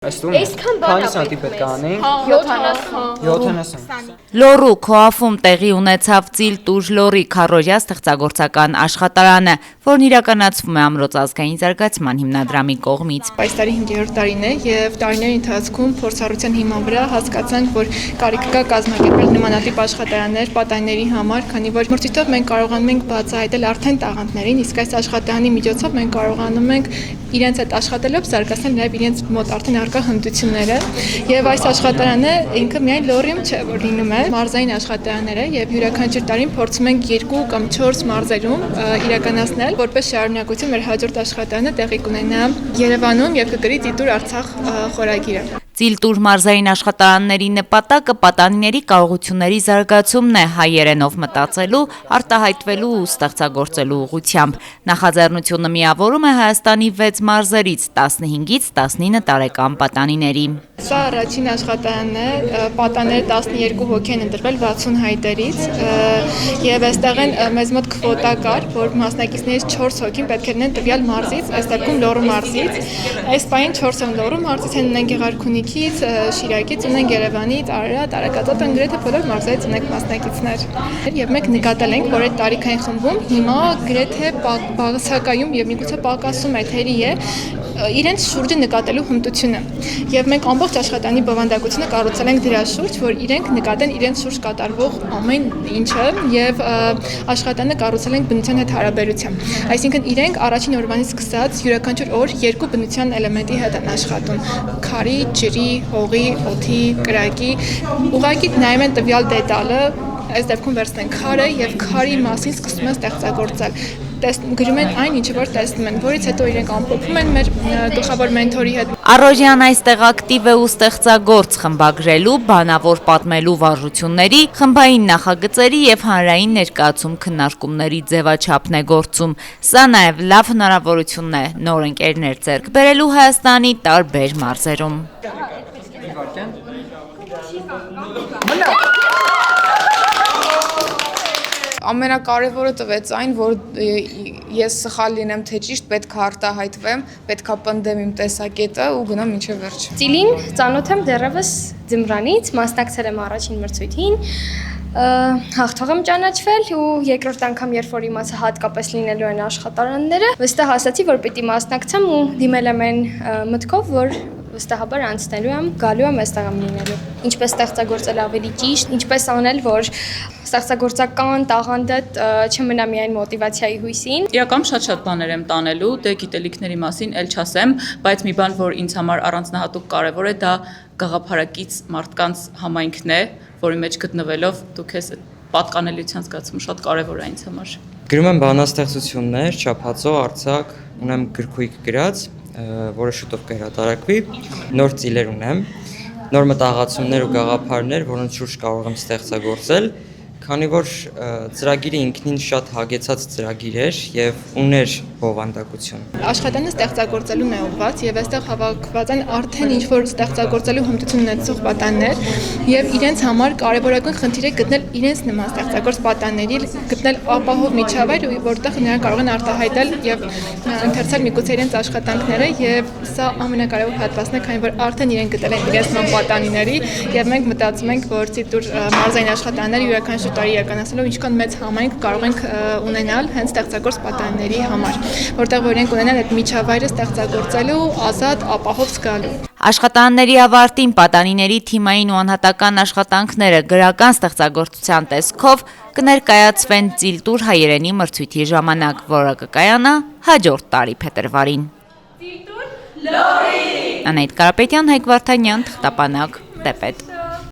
Քանի սանտի պետք է անենք։ 70։ Լոռու Քոաֆում տեղի ունեցավ Ծիլտուր լոռի քառօրյա ստեղծագործական աշխատարանը, որն իրականացվում է Ամրոց ազգային զարգացման հիմնադրամի կողմից։ Այս տարի 5-րդ տարին է եւ տարիների ընթացքում փորձառության հիման վրա հասկացանք, որ կարիք կա կազմակերպել նմանատիպ աշխատարաններ պատանիների համար, քանի որ մրցույթով մենք կարողանում ենք բացահայտել արդեն տաղանդներին, իսկ այս աշխատարանի միջոցով մենք կարողանում ենք իրենց հետ աշխատելով զարգացնել նաև իրենց մոտ արդեն առկա հմտությունները եւ այս աշխատարանը ինքը միայն լոռիում չէ, որ լինում է մարզային աշխատարանները եւ յուրաքանչյուր տարին փորձում ենք 2 կամ 4 մարզերում իրականացնել, որպես շարունակություն մեր հաջորդ աշխատարանը տեղի կունենա Երևանում եւ կգրի Ծիլտուր Արցախ խորագիրը։ Ծիլտուր մարզային աշխատարանների նպատակը պատանիների կարողությունների զարգացումն է հայերենով մտածելու, արտահայտվելու ու ստեղծագործելու ուղղությամբ։ Նախաձեռնությունը միավորում է Հայաստանի 6 մարզերից 15-ից 19 տարեկան պատանիների։ Սա առաջին աշխատարանն է, պատանիները 12 հոգի են ընտրվել 60 հայտերից եւ այստեղ են մեզ մոտ քվոտա կար, որ մասնակիցներից 4 հոգին պետք է լինեն տվյալ մարզից, այս դեպքում Լոռու մարզից։ Այս պահին 4 են Լոռու մարզից, են ունեն Գեղարքունիքից, Շիրակից, ունեն Երևանից, Արարատ, Արագածոտ, գրեթե բոլոր մարզերից ունենք մասնակիցներ։ Եվ մենք նկատել ենք, որ այդ տարիքային խմբում հիմա գրեթե բացակայում եւ միգուցե պակասում է թերի է իրենց շուրջը նկատելու հմտությունը։ Եվ մենք ամբողջ աշխատանի բովանդակությունը կառուցել ենք դրա շուրջ, որ իրենք նկատեն իրենց շուրջ կատարվող ամեն ինչը եւ աշխատանը կառուցել ենք բնության հետ հարաբերությամբ։ Այսինքն իրենք առաջին օրվանից սկսած յուրաքանչյուր օր 2 բնության էլեմենտի հետ են աշխատում՝ քարի, ջրի, հողի, օդի, կրակի, ուղղակի նայում են տվյալ դետալը, այս դեպքում վերցնեն քարը եւ քարի մասին սկսում են ստեղծագործել։ Գրում են այն ինչը որ տեսնում են, որից հետո իրենք ամփոփում են մեր գլխավոր մենթորի հետ։ Առօրյան այստեղ ակտիվ է ու ստեղծագործ խմբագրելու, բանավոր պատմելու վարժությունների, խմբային նախագծերի եւ հանրային ներկայացում քննարկումների ձևաչափն է գործում։ Սա նաեւ լավ հնարավորություն է նոր ընկերներ ձեռք բերելու Հայաստանի տարբեր մարզերում։ Ամենակարևորը տվեց այն, որ ես սխալ լինեմ թե ճիշտ, պետք է արտահայտվեմ, պետք է պնդեմ իմ տեսակետը ու գնամ մինչև վերջ։ Ծիլին ծանոթ եմ դեռևս ձմռանից, մասնակցել եմ առաջին մրցույթին, հաղթող եմ ճանաչվել ու երկրորդ անգամ երբ որ իմացա հատկապես լինելու են աշխատարանները, վստահ ասացի, որ պիտի մասնակցեմ ու դիմել եմ այն մտքով, որ վստահաբար անցնելու եմ, գալու եմ այստեղ եմ լինելու։ Ինչպես ստեղծագործել ավելի ճիշտ, ինչպես անել, որ ստեղծագործական տաղանդը չմնա միայն մոտիվացիայի հույսին։ Իրական շատ բաներ եմ տանելու, դե գիտելիքների մասին էլ չասեմ, բայց մի բան, որ ինձ համար առանձնահատուկ կարևոր է, դա գաղափարակից մարդկանց համայնքն է, որի մեջ գտնվելով դուք ես պատկանելիության զգացումը շատ կարևոր է ինձ համար։ Գրում եմ բանաստեղծություններ, չափածո, արձակ, ունեմ գրքույկ գրած, որը շուտով կհրատարակվի, նոր ծիլեր ունեմ, նոր մտահղացումներ ու գաղափարներ, որոնց շուրջ կարող եմ ստեղծագործել, քանի որ ծրագիրը ինքնին շատ հագեցած ծրագիր էր եւ ուներ բովանդակություն։ Աշխատանը ստեղծագործելուն է ուղղված եւ այստեղ հավաքված են արդեն ինչ որ ստեղծագործելու հմտություն ունեցող պատաններ եւ իրենց համար կարեւորական խնդիր է գտնել իրենց նման ստեղծագործ պատանների, գտնել ապահով միջավայր, որտեղ նրանք կարող են արտահայտել եւ ընթերցել միգուցե իրենց աշխատանքները եւ սա ամենակարևոր հատվածն է, քանի որ արդեն իրենք գտել են իրենց նման պատանիների եւ մենք մտածում ենք, որ Ծիլտուր մարզային աշխատարանները յուրաքանչյուր տարի իրականացնելով ինչքան մեծ համայնք կարող ենք ունենալ հենց ստեղծագործ պատանիների համար, որտեղ որ իրենք ունենան այդ միջավայրը ստեղծագործելու, ազատ, ապահով զգալու։ Աշխատարանների ավարտին պատանիների թիմային ու անհատական աշխատանքները գրական ստեղծագործության տեսքով կներկայացվեն Ծիլտուր հայերենի մրցույթի ժամանակ, որը կկայանա հաջորդ տարի փետրվարին։ Անահիտ Կարապետյան, Հայկ Վարդանյան, Թղթապանակ, Տեպետ։